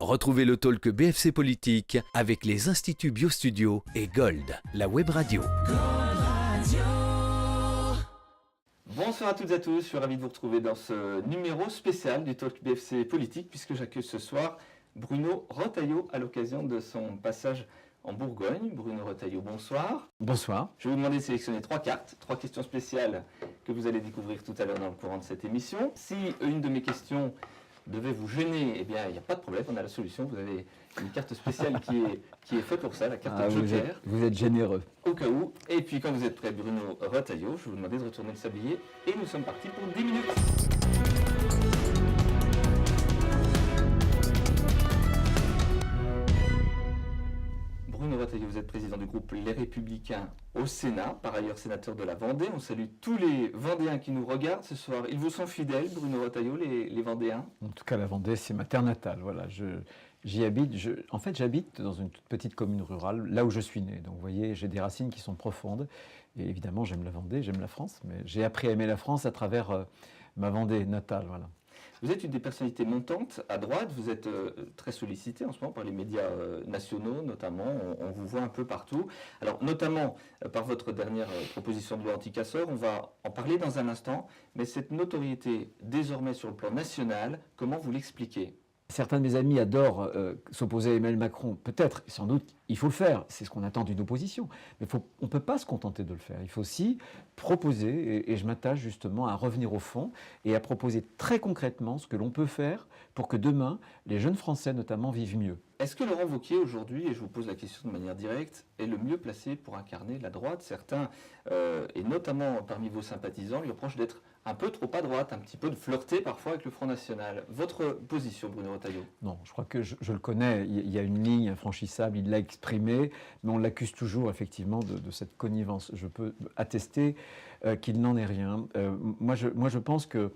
Retrouvez le talk BFC Politique avec les Instituts Biostudio et Gold, la web radio. Bonsoir à toutes et à tous, je suis ravi de vous retrouver dans ce numéro spécial du talk BFC Politique puisque j'accueille ce soir Bruno Retailleau à l'occasion de son passage en Bourgogne. Bruno Retailleau, bonsoir. Bonsoir. Je vais vous demander de sélectionner 3 cartes, 3 questions spéciales que vous allez découvrir tout à l'heure dans le courant de cette émission. Si une de mes questions devait vous gêner, eh bien, il n'y a pas de problème, on a la solution. Vous avez une carte spéciale qui est faite pour ça, la carte Joker. Vous êtes généreux. Au cas où. Et puis, quand vous êtes prêt, Bruno Retailleau, je vais vous demander de retourner le sablier. Et nous sommes partis pour 10 minutes. Bruno Retailleau, vous êtes président du groupe Les Républicains au Sénat, par ailleurs sénateur de la Vendée. On salue tous les Vendéens qui nous regardent ce soir. Ils vous sont fidèles, Bruno Retailleau, les Vendéens? En tout cas, la Vendée, c'est ma terre natale. Voilà, j'y habite. En fait, j'habite dans une toute petite commune rurale, là où je suis né. Donc, vous voyez, j'ai des racines qui sont profondes. Et évidemment, j'aime la Vendée, j'aime la France. Mais j'ai appris à aimer la France à travers ma Vendée natale. Voilà. Vous êtes une des personnalités montantes à droite, vous êtes très sollicité en ce moment par les médias nationaux notamment, on vous voit un peu partout. Alors notamment par votre dernière proposition de loi anti-casseurs, on va en parler dans un instant, mais cette notoriété désormais sur le plan national, comment vous l'expliquez ? Certains de mes amis adorent s'opposer à Emmanuel Macron. Peut-être, sans doute, il faut le faire. C'est ce qu'on attend d'une opposition. Mais on ne peut pas se contenter de le faire. Il faut aussi proposer, et je m'attache justement à revenir au fond et à proposer très concrètement ce que l'on peut faire pour que demain, les jeunes Français notamment vivent mieux. Est-ce que Laurent Wauquiez aujourd'hui, et je vous pose la question de manière directe, est le mieux placé pour incarner la droite? Certains, et notamment parmi vos sympathisants, lui reprochent d'être un peu trop à droite, un petit peu de flirter parfois avec le Front National. Votre position, Bruno Retailleau? Non, je crois que je le connais. Il y a une ligne infranchissable, il l'a exprimé, mais on l'accuse toujours effectivement de cette connivence. Je peux attester qu'il n'en est rien. Moi, je pense qu'il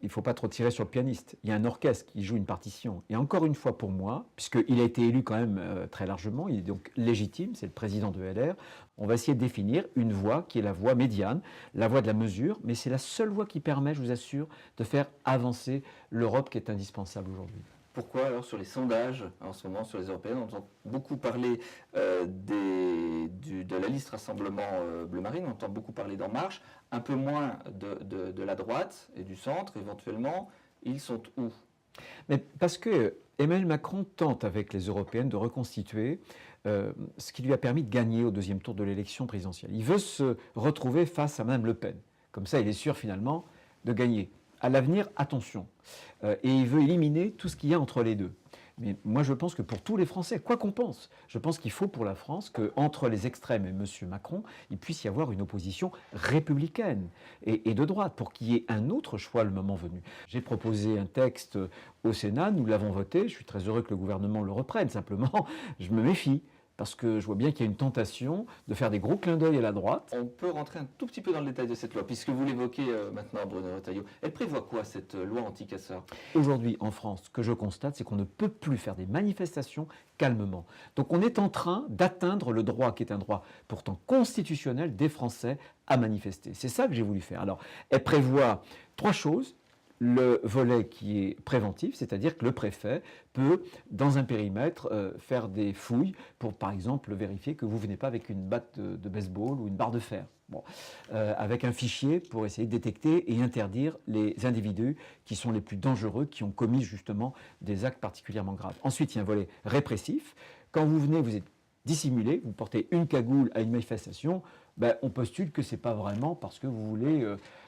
ne faut pas trop tirer sur le pianiste. Il y a un orchestre qui joue une partition. Et encore une fois pour moi, puisqu'il a été élu quand même très largement, il est donc légitime, c'est le président de LR, on va essayer de définir une voie qui est la voie médiane, la voie de la mesure, mais c'est la seule voie qui permet, je vous assure, de faire avancer l'Europe qui est indispensable aujourd'hui. Pourquoi alors sur les sondages, en ce moment sur les européennes, on entend beaucoup parler de la liste Rassemblement Bleu Marine, on entend beaucoup parler d'En Marche, un peu moins de la droite et du centre éventuellement. Ils sont où? Mais parce que Emmanuel Macron tente avec les européennes de reconstituer ce qui lui a permis de gagner au deuxième tour de l'élection présidentielle. Il veut se retrouver face à Mme Le Pen. Comme ça, il est sûr finalement de gagner. À l'avenir, attention. Et il veut éliminer tout ce qu'il y a entre les deux. Mais moi, je pense que pour tous les Français, quoi qu'on pense, je pense qu'il faut pour la France qu'entre les extrêmes et M. Macron, il puisse y avoir une opposition républicaine et de droite pour qu'il y ait un autre choix le moment venu. J'ai proposé un texte au Sénat, nous l'avons voté, je suis très heureux que le gouvernement le reprenne, simplement, je me méfie. Parce que je vois bien qu'il y a une tentation de faire des gros clins d'œil à la droite. On peut rentrer un tout petit peu dans le détail de cette loi, puisque vous l'évoquez maintenant, Bruno Retailleau. Elle prévoit quoi, cette loi anti-casseurs? Aujourd'hui, en France, ce que je constate, c'est qu'on ne peut plus faire des manifestations calmement. Donc on est en train d'atteindre le droit, qui est un droit pourtant constitutionnel des Français à manifester. C'est ça que j'ai voulu faire. Alors, elle prévoit 3 choses. Le volet qui est préventif, c'est-à-dire que le préfet peut, dans un périmètre, faire des fouilles pour, par exemple, vérifier que vous ne venez pas avec une batte de baseball ou une barre de fer. Bon. Avec un fichier pour essayer de détecter et interdire les individus qui sont les plus dangereux, qui ont commis justement des actes particulièrement graves. Ensuite, il y a un volet répressif. Quand vous venez, vous êtes dissimulé, vous portez une cagoule à une manifestation, on postule que ce n'est pas vraiment parce que vous voulez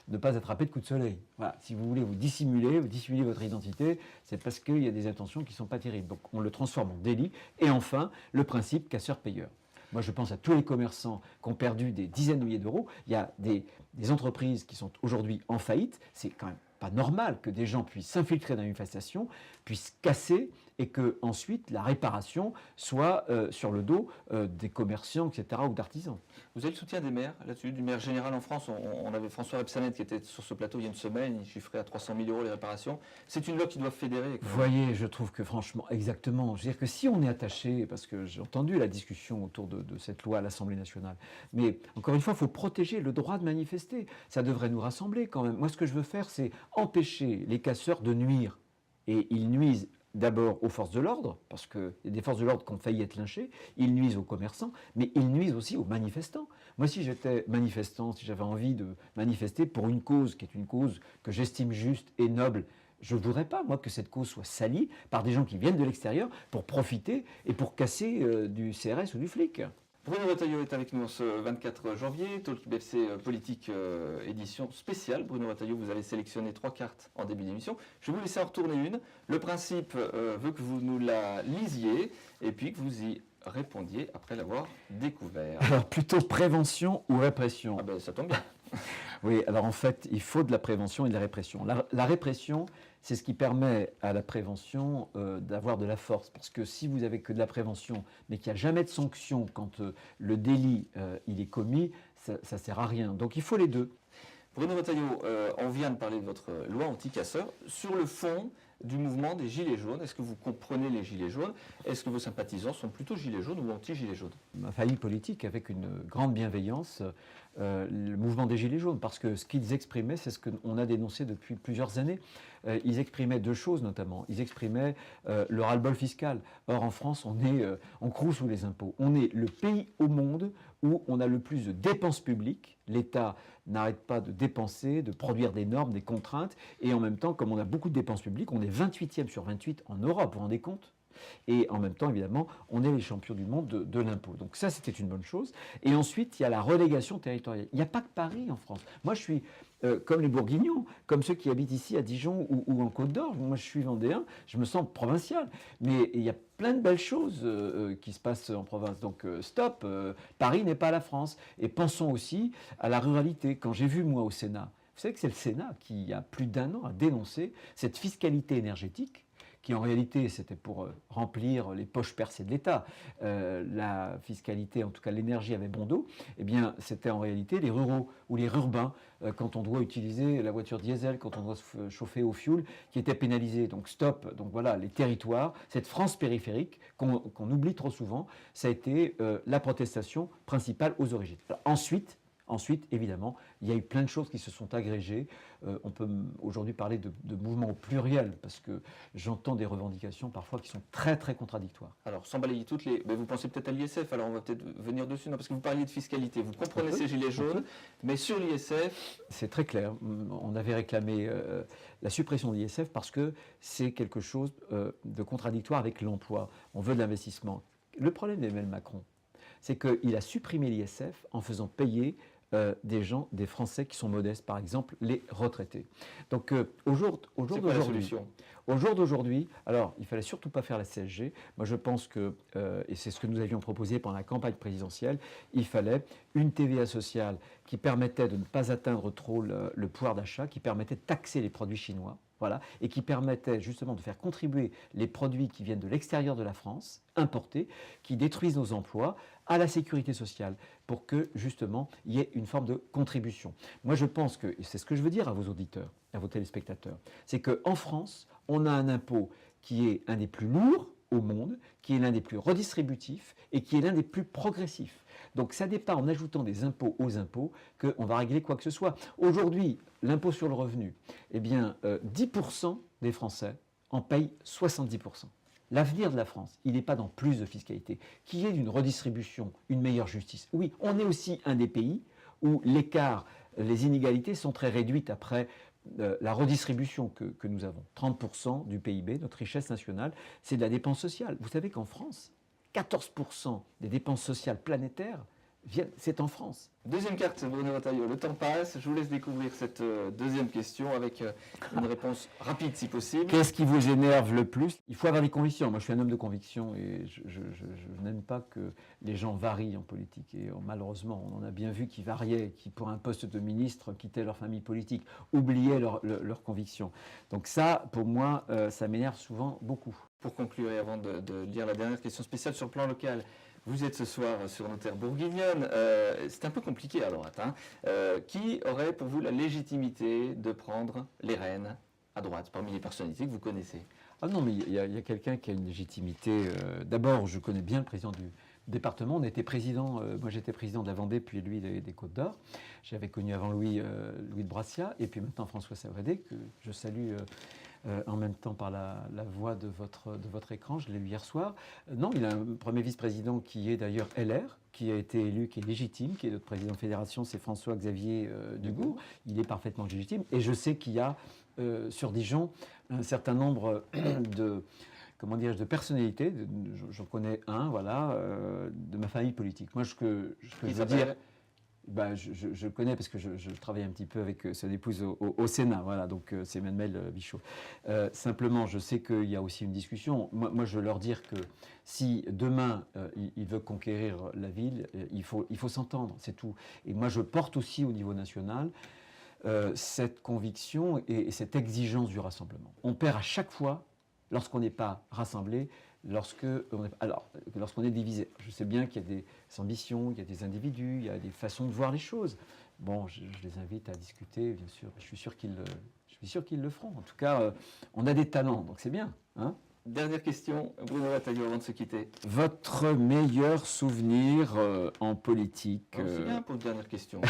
ne pas attraper de coups de soleil. Voilà. Si vous voulez vous dissimuler votre identité, c'est parce qu'il y a des intentions qui ne sont pas terribles. Donc on le transforme en délit. Et enfin, le principe casseur-payeur. Moi, je pense à tous les commerçants qui ont perdu des dizaines de milliers d'euros. Il y a des entreprises qui sont aujourd'hui en faillite. C'est quand même pas normal que des gens puissent s'infiltrer dans une manifestation, puissent casser et que ensuite la réparation soit sur le dos des commerçants, etc., ou d'artisans. Vous avez le soutien des maires là-dessus, du maire général en France. On avait François Rebsamen qui était sur ce plateau il y a une semaine, il chiffrait à 300 000 euros les réparations. C'est une loi qui doit fédérer. Vous voyez, je trouve que franchement, exactement. Je veux dire que si on est attaché, parce que j'ai entendu la discussion autour de cette loi à l'Assemblée nationale, mais encore une fois, il faut protéger le droit de manifester. Ça devrait nous rassembler quand même. Moi, ce que je veux faire, c'est empêcher les casseurs de nuire. Et ils nuisent d'abord aux forces de l'ordre, parce qu'il y a des forces de l'ordre qui ont failli être lynchées, ils nuisent aux commerçants, mais ils nuisent aussi aux manifestants. Moi, si j'étais manifestant, si j'avais envie de manifester pour une cause qui est une cause que j'estime juste et noble, je ne voudrais pas, moi, que cette cause soit salie par des gens qui viennent de l'extérieur pour profiter et pour casser du CRS ou du flic. Bruno Retailleau est avec nous ce 24 janvier, Talk BFC Politique édition spéciale. Bruno Retailleau, vous avez sélectionné 3 cartes en début d'émission. Je vais vous laisser en retourner une. Le principe veut que vous nous la lisiez et puis que vous y répondiez après l'avoir découvert. Alors plutôt prévention ou répression? Ah ben ça tombe bien. Oui, alors en fait, il faut de la prévention et de la répression. La répression, c'est ce qui permet à la prévention d'avoir de la force. Parce que si vous avez que de la prévention, mais qu'il n'y a jamais de sanction quand le délit il est commis, ça ne sert à rien. Donc il faut les deux. Bruno Retailleau, on vient de parler de votre loi anti-casseurs. Sur le fond du mouvement des Gilets jaunes, est-ce que vous comprenez les Gilets jaunes? Est-ce que vos sympathisants sont plutôt Gilets jaunes ou anti-Gilets jaunes? Ma famille politique avec une grande bienveillance le mouvement des Gilets jaunes, parce que ce qu'ils exprimaient, c'est ce qu'on a dénoncé depuis plusieurs années. Ils exprimaient 2 choses notamment. Ils exprimaient le ras-le-bol fiscal. Or, en France, on croule sous les impôts. On est le pays au monde où on a le plus de dépenses publiques. L'État n'arrête pas de dépenser, de produire des normes, des contraintes. Et en même temps, comme on a beaucoup de dépenses publiques, on est 28e sur 28 en Europe, vous vous rendez compte ? Et en même temps, évidemment, on est les champions du monde de l'impôt. Donc ça, c'était une bonne chose. Et ensuite, il y a la relégation territoriale. Il n'y a pas que Paris en France. Moi, je suis comme les Bourguignons, comme ceux qui habitent ici à Dijon ou en Côte d'Or. Moi, je suis vendéen, je me sens provincial. Mais il y a plein de belles choses qui se passent en province. Donc stop, Paris n'est pas la France. Et pensons aussi à la ruralité. Quand j'ai vu, moi, au Sénat, vous savez que c'est le Sénat qui, il y a plus d'1 an, a dénoncé cette fiscalité énergétique qui en réalité c'était pour remplir les poches percées de l'État. La fiscalité, en tout cas l'énergie avait bon dos, eh bien c'était en réalité les ruraux ou les rurbains, quand on doit utiliser la voiture diesel, quand on doit se chauffer au fioul, qui étaient pénalisés. Donc stop, donc voilà, les territoires, cette France périphérique qu'on oublie trop souvent, ça a été la protestation principale aux origines. Alors, Ensuite, évidemment, il y a eu plein de choses qui se sont agrégées. On peut aujourd'hui parler de mouvements au pluriel, parce que j'entends des revendications parfois qui sont très très contradictoires. Alors, sans balayer toutes les... Mais vous pensez peut-être à l'ISF, alors on va peut-être venir dessus, non, parce que vous parliez de fiscalité. Vous comprenez ces gilets jaunes, mais sur l'ISF... C'est très clair. On avait réclamé la suppression de l'ISF parce que c'est quelque chose de contradictoire avec l'emploi. On veut de l'investissement. Le problème d'Emmanuel Macron, c'est qu'il a supprimé l'ISF en faisant payer des gens, des Français qui sont modestes, par exemple les retraités. Donc au jour d'aujourd'hui, alors il ne fallait surtout pas faire la CSG. Moi je pense que, et c'est ce que nous avions proposé pendant la campagne présidentielle, il fallait une TVA sociale qui permettait de ne pas atteindre trop le pouvoir d'achat, qui permettait de taxer les produits chinois. Voilà, et qui permettait justement de faire contribuer les produits qui viennent de l'extérieur de la France, importés, qui détruisent nos emplois, à la sécurité sociale, pour que justement il y ait une forme de contribution. Moi je pense que, et c'est ce que je veux dire à vos auditeurs, à vos téléspectateurs, c'est qu'en France, on a un impôt qui est un des plus lourds au monde, qui est l'un des plus redistributifs et qui est l'un des plus progressifs. Donc ça n'est pas en ajoutant des impôts aux impôts qu'on va régler quoi que ce soit. Aujourd'hui, l'impôt sur le revenu, eh bien 10% des Français en payent 70%. L'avenir de la France, il n'est pas dans plus de fiscalité, qu'il y ait une redistribution, une meilleure justice. Oui, on est aussi un des pays où l'écart, les inégalités sont très réduites après la redistribution que nous avons. 30% du PIB, notre richesse nationale, c'est de la dépense sociale. Vous savez qu'en France, 14% des dépenses sociales planétaires, c'est en France. Deuxième carte, Bruno Retailleau. Le temps passe. Je vous laisse découvrir cette deuxième question avec une réponse rapide si possible. Qu'est-ce qui vous énerve le plus? Il faut avoir des convictions. Moi, je suis un homme de conviction et je n'aime pas que les gens varient en politique. Et malheureusement, on en a bien vu qui variaient, qui pour un poste de ministre quittaient leur famille politique, oubliaient leurs convictions. Donc ça, pour moi, ça m'énerve souvent beaucoup. Pour conclure et avant de lire la dernière question spéciale sur le plan local, vous êtes ce soir sur nos terres bourguignonnes. C'est un peu compliqué à droite. Qui aurait pour vous la légitimité de prendre les rênes à droite, parmi les personnalités que vous connaissez? Ah non, mais il y a quelqu'un qui a une légitimité. D'abord, je connais bien le président du département. On était président, moi j'étais président de la Vendée, puis lui des Côtes d'Or. J'avais connu avant Louis de Brassia, et puis maintenant François Savadé, que je salue en même temps par la voix de votre écran. Je l'ai lu hier soir. Non, il a un premier vice-président qui est d'ailleurs LR, qui a été élu, qui est légitime, qui est notre président de fédération, c'est François-Xavier Dugourc. Il est parfaitement légitime. Et je sais qu'il y a sur Dijon un certain nombre de personnalités. J'en connais un, voilà, de ma famille politique. Moi, ce que je veux dire... je le connais parce que je travaille un petit peu avec son épouse au Sénat, voilà, donc c'est Manuel Bichot. Simplement, je sais qu'il y a aussi une discussion. Moi, je veux leur dire que si demain il veut conquérir la ville, il faut s'entendre, c'est tout. Et moi, je porte aussi au niveau national cette conviction et cette exigence du rassemblement. On perd à chaque fois lorsqu'on n'est pas rassemblé. Lorsqu'on est divisé. Je sais bien qu'il y a des ambitions, il y a des individus, il y a des façons de voir les choses. Bon, je les invite à discuter, bien sûr. Je suis sûr qu'ils le feront. En tout cas, on a des talents, donc c'est bien. Hein ? Dernière question, Bruno Retailleau, avant de se quitter. Votre meilleur souvenir en politique C'est bien pour une dernière question.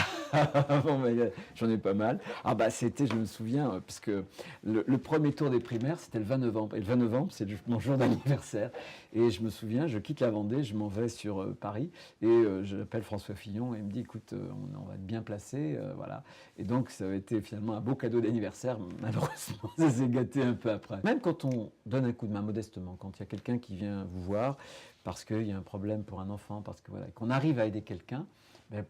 Bon, j'en ai pas mal. C'était, je me souviens, parce que le premier tour des primaires, c'était le 20 novembre. Et le 20 novembre, c'est mon jour d'anniversaire. Et je me souviens, je quitte la Vendée, je m'en vais sur Paris. Et j'appelle François Fillon et il me dit, écoute, on va être bien placé. Voilà. Et donc, ça a été finalement un beau cadeau d'anniversaire. Malheureusement, ça s'est gâté un peu après. Même quand on donne un coup de main modestement, quand il y a quelqu'un qui vient vous voir parce qu'il y a un problème pour un enfant, parce que voilà, qu'on arrive à aider quelqu'un,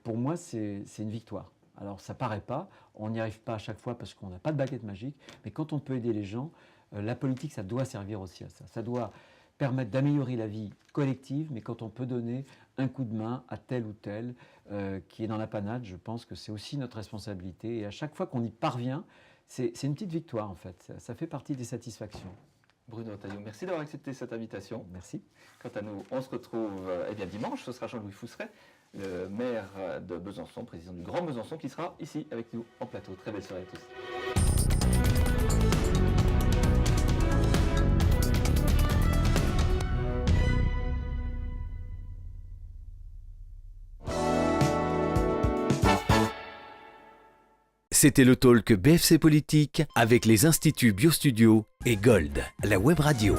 pour moi c'est une victoire. Alors ça paraît pas, on n'y arrive pas à chaque fois parce qu'on n'a pas de baguette magique, mais quand on peut aider les gens, la politique ça doit servir aussi à ça. Ça doit permettre d'améliorer la vie collective, mais quand on peut donner un coup de main à tel ou tel qui est dans la panade, je pense que c'est aussi notre responsabilité. Et à chaque fois qu'on y parvient, c'est une petite victoire en fait. Ça fait partie des satisfactions. Bruno Retailleau, merci d'avoir accepté cette invitation. Merci. Quant à nous, on se retrouve dimanche. Ce sera Jean-Louis Fousseret, le maire de Besançon, président du Grand Besançon, qui sera ici avec nous en plateau. Très belle soirée à tous. C'était le talk BFC Politique avec les instituts Biostudio et Gold, la web radio.